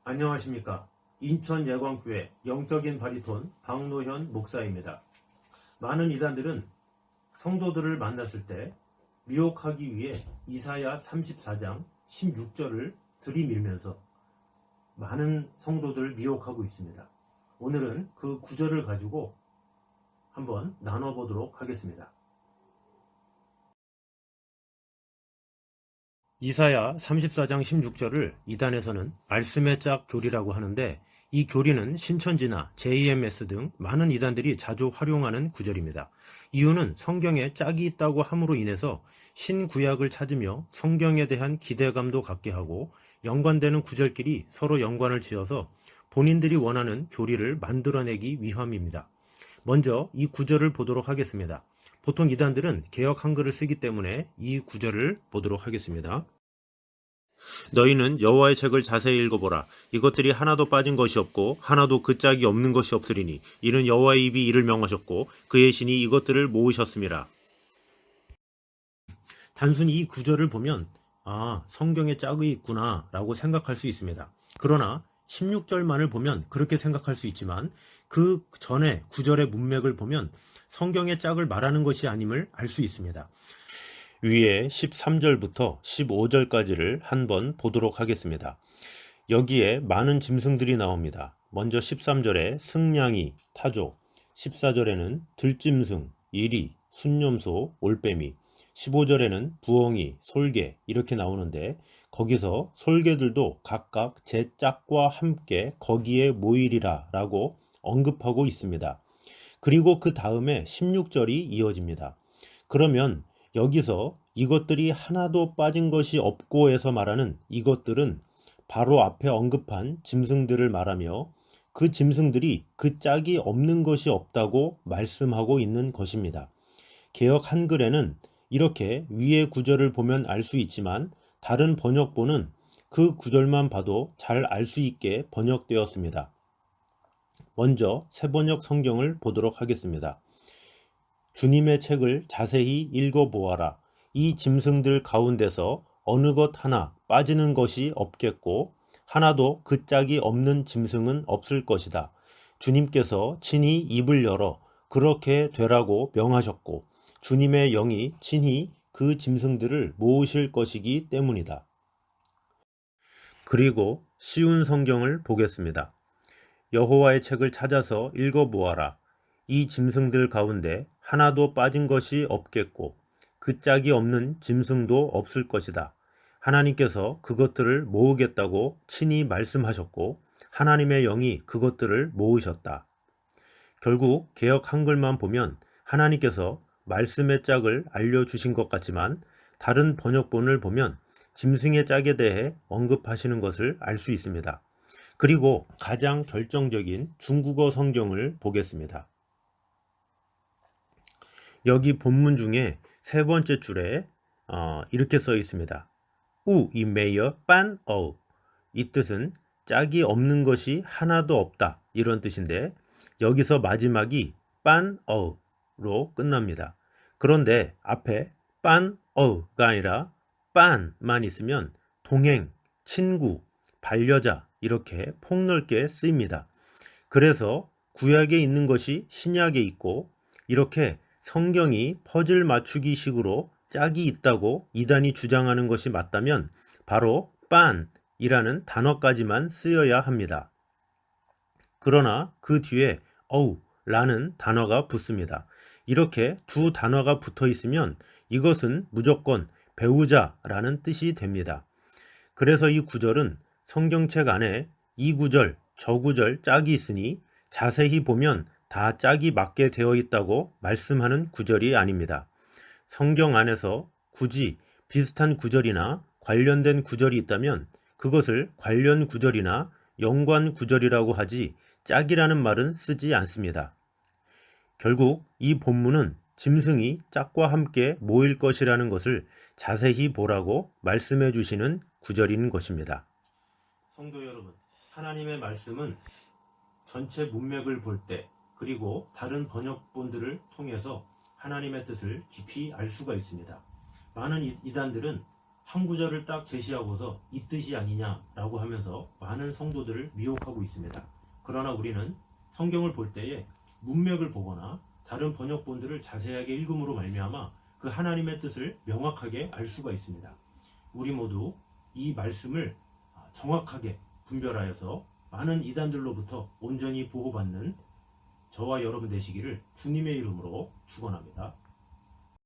안녕하십니까. 인천예광교회 영적인 바리톤 박노현 목사입니다. 많은 이단들은 성도들을 만났을 때 미혹하기 위해 이사야 34장 16절을 들이밀면서 많은 성도들을 미혹하고 있습니다. 오늘은 그 구절을 가지고 한번 나눠보도록 하겠습니다. 이사야 34장 16절을 이단에서는 말씀의 짝 교리라고 하는데, 이 교리는 신천지나 JMS 등 많은 이단들이 자주 활용하는 구절입니다. 이유는 성경에 짝이 있다고 함으로 인해서 신구약을 찾으며 성경에 대한 기대감도 갖게 하고, 연관되는 구절끼리 서로 연관을 지어서 본인들이 원하는 교리를 만들어내기 위함입니다. 먼저 이 구절을 보도록 하겠습니다. 보통 이단들은 개역 한글을 쓰기 때문에 이 구절을 보도록 하겠습니다. 너희는 여호와의 책을 자세히 읽어보라. 이것들이 하나도 빠진 것이 없고 하나도 그 짝이 없는 것이 없으리니 이는 여호와의 입이 이를 명하셨고 그의 신이 이것들을 모으셨음이라. 단순히 이 구절을 보면 성경에 짝이 있구나 라고 생각할 수 있습니다. 그러나 16절만을 보면 그렇게 생각할 수 있지만 그 전에 구절의 문맥을 보면 성경의 짝을 말하는 것이 아님을 알 수 있습니다. 위에 13절부터 15절까지를 한번 보도록 하겠습니다. 여기에 많은 짐승들이 나옵니다. 먼저 13절에 승냥이, 타조, 14절에는 들짐승, 이리, 순념소, 올빼미, 15절에는 부엉이, 솔개 이렇게 나오는데, 거기서 솔개들도 각각 제 짝과 함께 거기에 모이리라 라고 언급하고 있습니다. 그리고 그 다음에 16절이 이어집니다. 그러면 여기서 이것들이 하나도 빠진 것이 없고에서 말하는 이것들은 바로 앞에 언급한 짐승들을 말하며, 그 짐승들이 그 짝이 없는 것이 없다고 말씀하고 있는 것입니다. 개역 한글에는 이렇게 위의 구절을 보면 알 수 있지만 다른 번역본은 그 구절만 봐도 잘 알 수 있게 번역되었습니다. 먼저 새번역 성경을 보도록 하겠습니다. 주님의 책을 자세히 읽어보아라. 이 짐승들 가운데서 어느 것 하나 빠지는 것이 없겠고 하나도 그 짝이 없는 짐승은 없을 것이다. 주님께서 친히 입을 열어 그렇게 되라고 명하셨고 주님의 영이 친히 그 짐승들을 모으실 것이기 때문이다. 그리고 쉬운 성경을 보겠습니다. 여호와의 책을 찾아서 읽어보아라. 이 짐승들 가운데 하나도 빠진 것이 없겠고 그 짝이 없는 짐승도 없을 것이다. 하나님께서 그것들을 모으겠다고 친히 말씀하셨고 하나님의 영이 그것들을 모으셨다. 결국 개역 한글만 보면 하나님께서 말씀의 짝을 알려주신 것 같지만 다른 번역본을 보면 짐승의 짝에 대해 언급하시는 것을 알 수 있습니다. 그리고 가장 결정적인 중국어 성경을 보겠습니다. 여기 본문 중에 세 번째 줄에 이렇게 써 있습니다. 우 이 메이어 빤 어우. 이 뜻은 짝이 없는 것이 하나도 없다 이런 뜻인데, 여기서 마지막이 빤 어우로 끝납니다. 그런데 앞에 빤 어우가 아니라 빤만 있으면 동행, 친구, 반려자 이렇게 폭넓게 쓰입니다. 그래서 구약에 있는 것이 신약에 있고, 이렇게 성경이 퍼즐 맞추기 식으로 짝이 있다고 이단이 주장하는 것이 맞다면 바로 빤이라는 단어까지만 쓰여야 합니다. 그러나 그 뒤에 어우라는 단어가 붙습니다. 이렇게 두 단어가 붙어 있으면 이것은 무조건 배우자라는 뜻이 됩니다. 그래서 이 구절은 성경책 안에 이 구절, 저 구절 짝이 있으니 자세히 보면 다 짝이 맞게 되어 있다고 말씀하는 구절이 아닙니다. 성경 안에서 굳이 비슷한 구절이나 관련된 구절이 있다면 그것을 관련 구절이나 연관 구절이라고 하지 짝이라는 말은 쓰지 않습니다. 결국 이 본문은 짐승이 짝과 함께 모일 것이라는 것을 자세히 보라고 말씀해 주시는 구절인 것입니다. 성도 여러분, 하나님의 말씀은 전체 문맥을 볼 때 그리고 다른 번역본들을 통해서 하나님의 뜻을 깊이 알 수가 있습니다. 많은 이단들은 한 구절을 딱 제시하고서 이 뜻이 아니냐라고 하면서 많은 성도들을 미혹하고 있습니다. 그러나 우리는 성경을 볼 때에 문맥을 보거나 다른 번역본들을 자세하게 읽음으로 말미암아 그 하나님의 뜻을 명확하게 알 수가 있습니다. 우리 모두 이 말씀을 정확하게 분별하여서 많은 이단들로부터 온전히 보호받는 저와 여러분 되시기를 주님의 이름으로 축원합니다.